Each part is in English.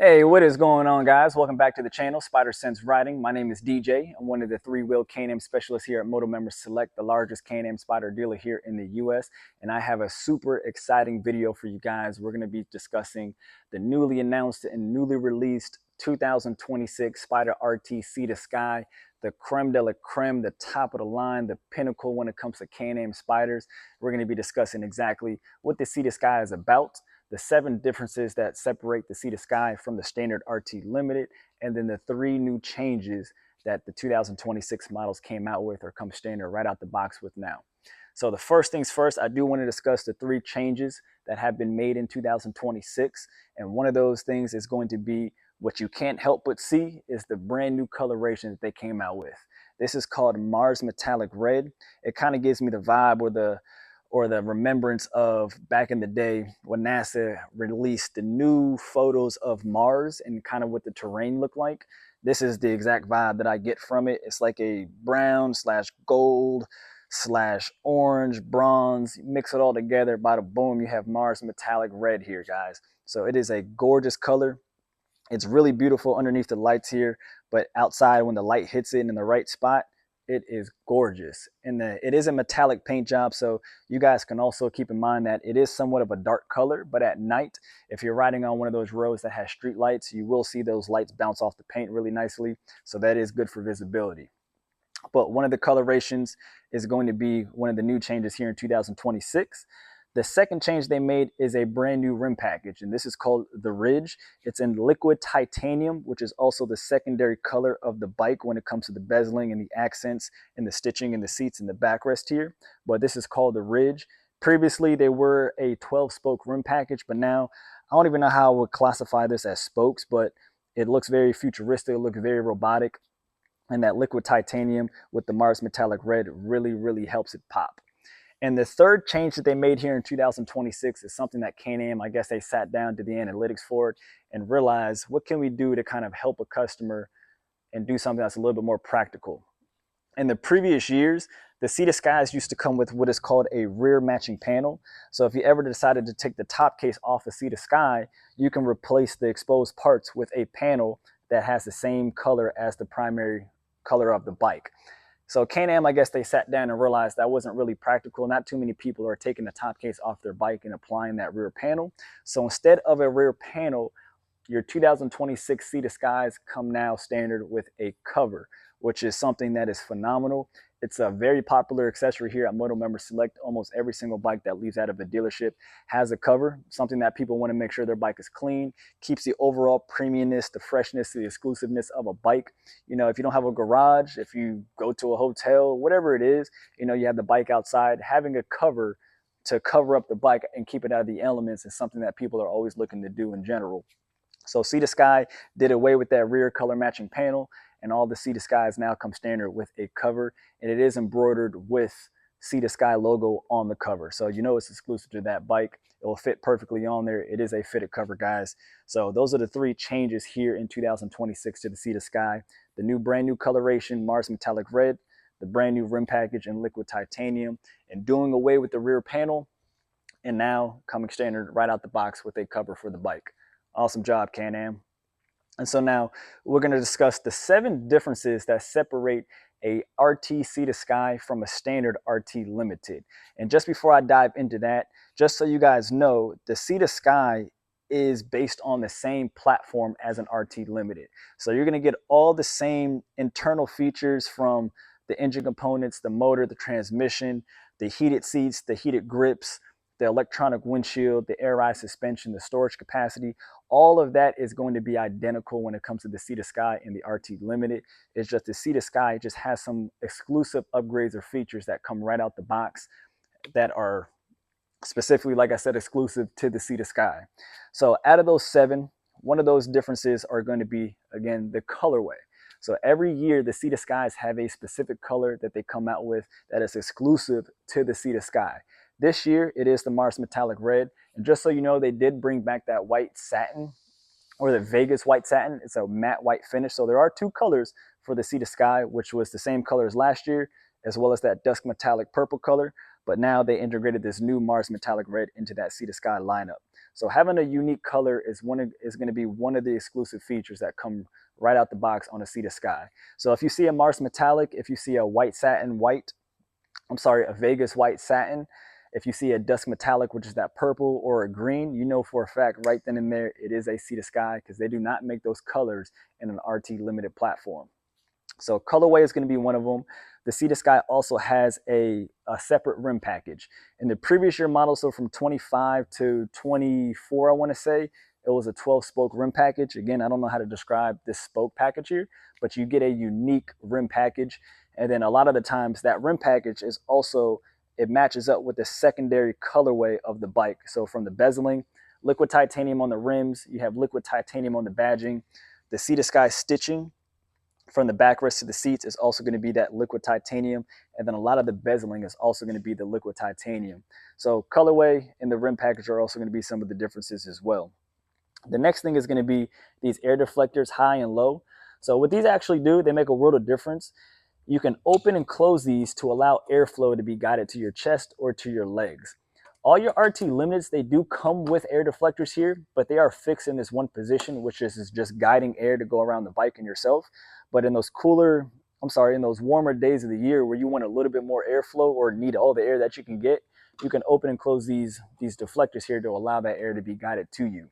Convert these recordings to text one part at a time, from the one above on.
Hey, what is going on, guys? Welcome back to the channel, Spyder Sense Riding. My name is DJ. I'm one of the three-wheel Can-Am specialists here at Motomember Select, the largest Can-Am Spyder dealer here in the US. And I have a super exciting video for you guys. We're going to be discussing the newly announced and newly released 2026 Spyder RT Sea to Sky, the creme de la creme, the top of the line, the pinnacle when it comes to Can-Am Spyders. We're going to be discussing exactly what the Sea to Sky is about, the 7 differences that separate the Sea to Sky from the standard RT Limited, and then the 3 new changes that the 2026 models came out with or come standard right out the box with now. So the first things first, I do want to discuss the 3 changes that have been made in 2026. And one of those things is going to be what you can't help but see is the brand new coloration that they came out with. This is called Mars Metallic Red. It kind of gives me the vibe or the remembrance of back in the day when NASA released the new photos of Mars and kind of what the terrain looked like. This is the exact vibe that I get from it. It's like a brown slash gold slash orange, bronze, mix it all together, bada boom, you have Mars Metallic Red here, guys. So it is a gorgeous color. It's really beautiful underneath the lights here, but outside when the light hits it in the right spot, it is gorgeous. And it is a metallic paint job, so you guys can also keep in mind that it is somewhat of a dark color, but at night, if you're riding on one of those roads that has street lights, you will see those lights bounce off the paint really nicely, so that is good for visibility. But one of the colorations is going to be one of the new changes here in 2026. The second change they made is a brand new rim package, and this is called the Ridge. It's in liquid titanium, which is also the secondary color of the bike when it comes to the bezeling and the accents and the stitching in the seats and the backrest here. But this is called the Ridge. Previously, they were a 12-spoke rim package, but now I don't even know how I would classify this as spokes, but it looks very futuristic, it looks very robotic, and that liquid titanium with the Mars Metallic Red really helps it pop. And the third change that they made here in 2026 is something that Can-Am, I guess they sat down, did the analytics for it, and realized what can we do to kind of help a customer and do something that's a little bit more practical. In the previous years, the Sea to Skies used to come with what is called a rear matching panel. So if you ever decided to take the top case off a Sea to Sky, you can replace the exposed parts with a panel that has the same color as the primary color of the bike. So Can-Am, I guess they sat down and realized that wasn't really practical. Not too many people are taking the top case off their bike and applying that rear panel. So instead of a rear panel, your 2026 Sea to Skies come now standard with a cover, which is something that is phenomenal. It's a very popular accessory here at Motomember Select. Almost every single bike that leaves out of a dealership has a cover, something that people want to make sure their bike is clean, keeps the overall premiumness, the freshness, the exclusiveness of a bike. You know, if you don't have a garage, if you go to a hotel, whatever it is, you know, you have the bike outside, having a cover to cover up the bike and keep it out of the elements is something that people are always looking to do in general. So Sea to Sky did away with that rear color matching panel, and all the Sea to Skies now come standard with a cover, and it is embroidered with Sea to Sky logo on the cover. So you know it's exclusive to that bike. It will fit perfectly on there. It is a fitted cover, guys. So those are the 3 changes here in 2026 to the Sea to Sky. The new brand new coloration, Mars Metallic Red, the brand new rim package in liquid titanium, and doing away with the rear panel, and now coming standard right out the box with a cover for the bike. Awesome job, Can-Am. And so now we're going to discuss the 7 differences that separate a RT Sea to Sky from a standard RT Limited. And just before I dive into that, just so you guys know, the Sea to Sky is based on the same platform as an RT Limited. So you're going to get all the same internal features from the engine components, the motor, the transmission, the heated seats, the heated grips, the electronic windshield, the air ride suspension, the storage capacity. All of that is going to be identical when it comes to the Sea to Sky and the RT Limited. It's just the Sea to Sky just has some exclusive upgrades or features that come right out the box that are specifically, like I said, exclusive to the Sea to Sky. So out of those 7, one of those differences are going to be, again, the colorway. So every year, the Sea to Skies have a specific color that they come out with that is exclusive to the Sea to Sky. This year, it is the Mars Metallic Red. And just so you know, they did bring back that white satin, or the Vegas white satin. It's a matte white finish. So there are 2 colors for the Sea to Sky, which was the same color as last year, as well as that dusk metallic purple color. but now they integrated this new Mars Metallic Red into that Sea to Sky lineup. So having a unique color is going to be one of the exclusive features that come right out the box on a Sea to Sky. So if you see a Mars Metallic, if you see a a Vegas white satin, if you see a dusk metallic, which is that purple, or a green, you know for a fact right then and there it is a Sea to Sky, because they do not make those colors in an RT Limited platform. So colorway is going to be one of them. The Sea to Sky also has a separate rim package. In the previous year model, so from 25 to 24, I want to say, it was a 12-spoke rim package. Again, I don't know how to describe this spoke package here, but you get a unique rim package. And then a lot of the times that rim package is also, it matches up with the secondary colorway of the bike. So from the bezeling, liquid titanium on the rims, you have liquid titanium on the badging. The Sea to Sky stitching from the backrest to the seats is also going to be that liquid titanium. And then a lot of the bezeling is also going to be the liquid titanium. So colorway and the rim package are also going to be some of the differences as well. The next thing is going to be these air deflectors, high and low. So what these actually do, they make a world of difference. You can open and close these to allow airflow to be guided to your chest or to your legs. All your RT Limiteds, they do come with air deflectors here, but they are fixed in this one position, which is just guiding air to go around the bike and yourself. But in those in those warmer days of the year where you want a little bit more airflow or need all the air that you can get, you can open and close these deflectors here to allow that air to be guided to you.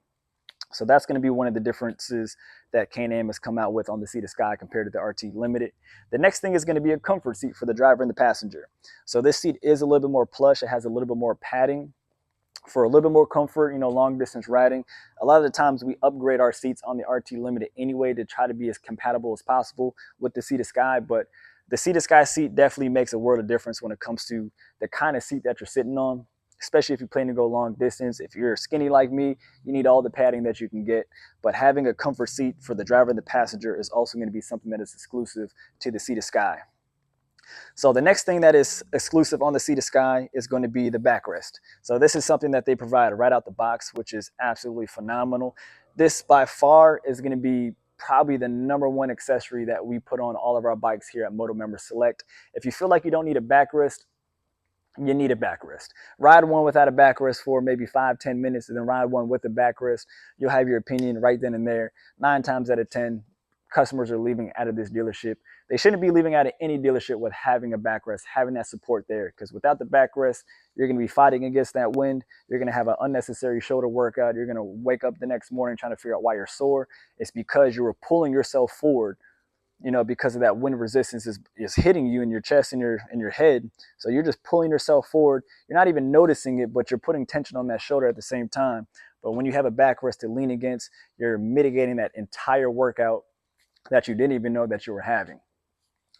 So that's going to be one of the differences that Can-Am has come out with on the Sea to Sky compared to the RT Limited. The next thing is going to be a comfort seat for the driver and the passenger. So this seat is a little bit more plush. It has a little bit more padding for a little bit more comfort, long distance riding. A lot of the times we upgrade our seats on the RT Limited anyway to try to be as compatible as possible with the Sea to Sky, but the Sea to Sky seat definitely makes a world of difference when it comes to the kind of seat that you're sitting on, especially if you plan to go long distance. If you're skinny like me, you need all the padding that you can get, but having a comfort seat for the driver and the passenger is also going to be something that is exclusive to the Sea to Sky. So the next thing that is exclusive on the Sea to Sky is going to be the backrest. So this is something that they provide right out the box, which is absolutely phenomenal. This by far is going to be probably the #1 accessory that we put on all of our bikes here at Motomember Select. If you feel like you don't need a backrest, you need a backrest. Ride one without a backrest for maybe 5-10 minutes, and then ride one with a backrest. You'll have your opinion right then and there. 9 times out of 10, customers are leaving out of this dealership. They shouldn't be leaving out of any dealership with having a backrest, having that support there, because without the backrest, you're going to be fighting against that wind. You're going to have an unnecessary shoulder workout. You're going to wake up the next morning trying to figure out why you're sore. It's because you were pulling yourself forward, because of that wind resistance is hitting you in your chest and your head. So you're just pulling yourself forward. You're not even noticing it, but you're putting tension on that shoulder at the same time. But when you have a backrest to lean against, you're mitigating that entire workout that you didn't even know that you were having.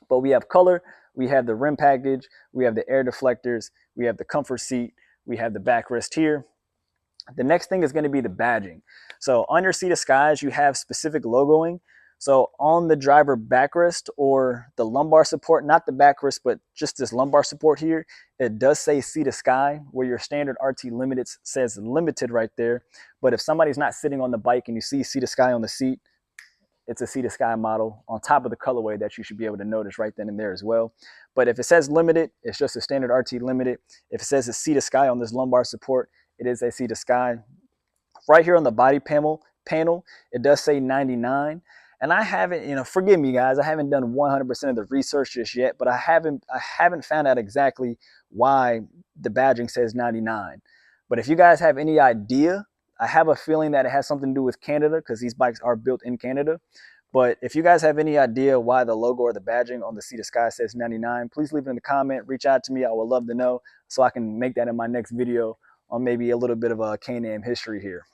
But we have color, we have the rim package, we have the air deflectors, we have the comfort seat, we have the backrest here. The next thing is going to be the badging. So on your Sea to Skies, you have specific logoing. So on the driver backrest or the lumbar support, not the backrest, but just this lumbar support here, it does say Sea to Sky, where your standard RT Limited says Limited right there. But if somebody's not sitting on the bike and you see Sea to Sky on the seat, it's a Sea to Sky model on top of the colorway that you should be able to notice right then and there as well. But if it says Limited, it's just a standard RT Limited. If it says it's Sea to Sky on this lumbar support, it is a Sea to Sky. Right here on the body panel, it does say 99. And I haven't, forgive me guys, I haven't done 100% of the research just yet, but I haven't found out exactly why the badging says 99. But if you guys have any idea, I have a feeling that it has something to do with Canada, because these bikes are built in Canada. But if you guys have any idea why the logo or the badging on the Sea to Sky says 99, please leave it in the comment, reach out to me. I would love to know so I can make that in my next video on maybe a little bit of a Can-Am history here.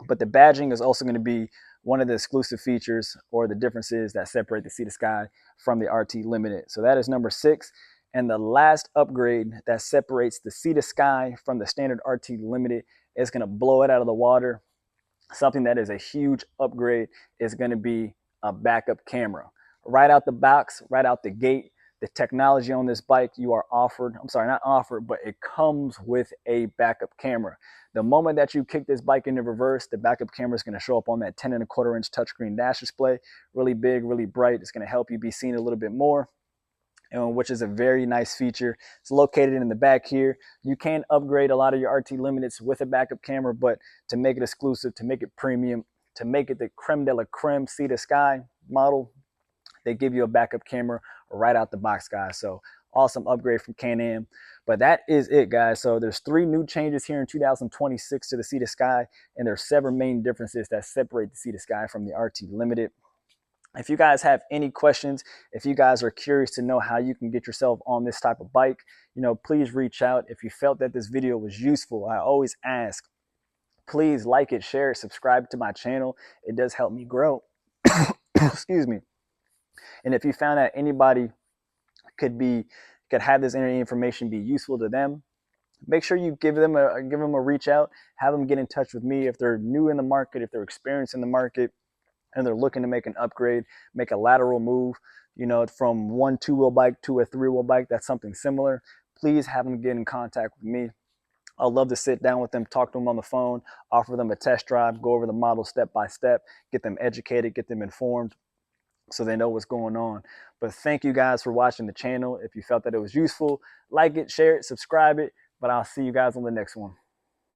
But the badging is also going to be one of the exclusive features or the differences that separate the Sea to Sky from the RT Limited. So that is number 6. And the last upgrade that separates the Sea to Sky from the standard RT Limited is going to blow it out of the water. Something that is a huge upgrade is going to be a backup camera. Right out the box, right out the gate, the technology on this bike, you are offered, not offered, but it comes with a backup camera. The moment that you kick this bike into reverse, the backup camera is going to show up on that 10.25-inch touchscreen dash display. Really big, really bright. It's going to help you be seen a little bit more. which is a very nice feature. It's located in the back here. You can upgrade a lot of your RT Limiteds with a backup camera, but to make it exclusive, to make it premium, to make it the creme de la creme sea to sky model, they give you a backup camera right out the box, guys. So awesome upgrade from Can-Am. But that is it, guys. So there's 3 new changes here in 2026 to the Sea to Sky, and there's 7 main differences that separate the Sea to Sky from the RT Limited. If you guys have any questions, if you guys are curious to know how you can get yourself on this type of bike, please reach out. If you felt that this video was useful, I always ask, please like it, share it, subscribe to my channel. It does help me grow. Excuse me. And if you found that anybody could have this information be useful to them, make sure you give them a reach out, have them get in touch with me if they're new in the market, if they're experienced in the market, and they're looking to make an upgrade, make a lateral move, from one 2-wheel bike to a 3-wheel bike. That's something similar. Please have them get in contact with me. I'd love to sit down with them, talk to them on the phone, offer them a test drive, go over the model step by step, get them educated, get them informed, so they know what's going on. But thank you guys for watching the channel. If you felt that it was useful, like it, share it, subscribe it. But I'll see you guys on the next one.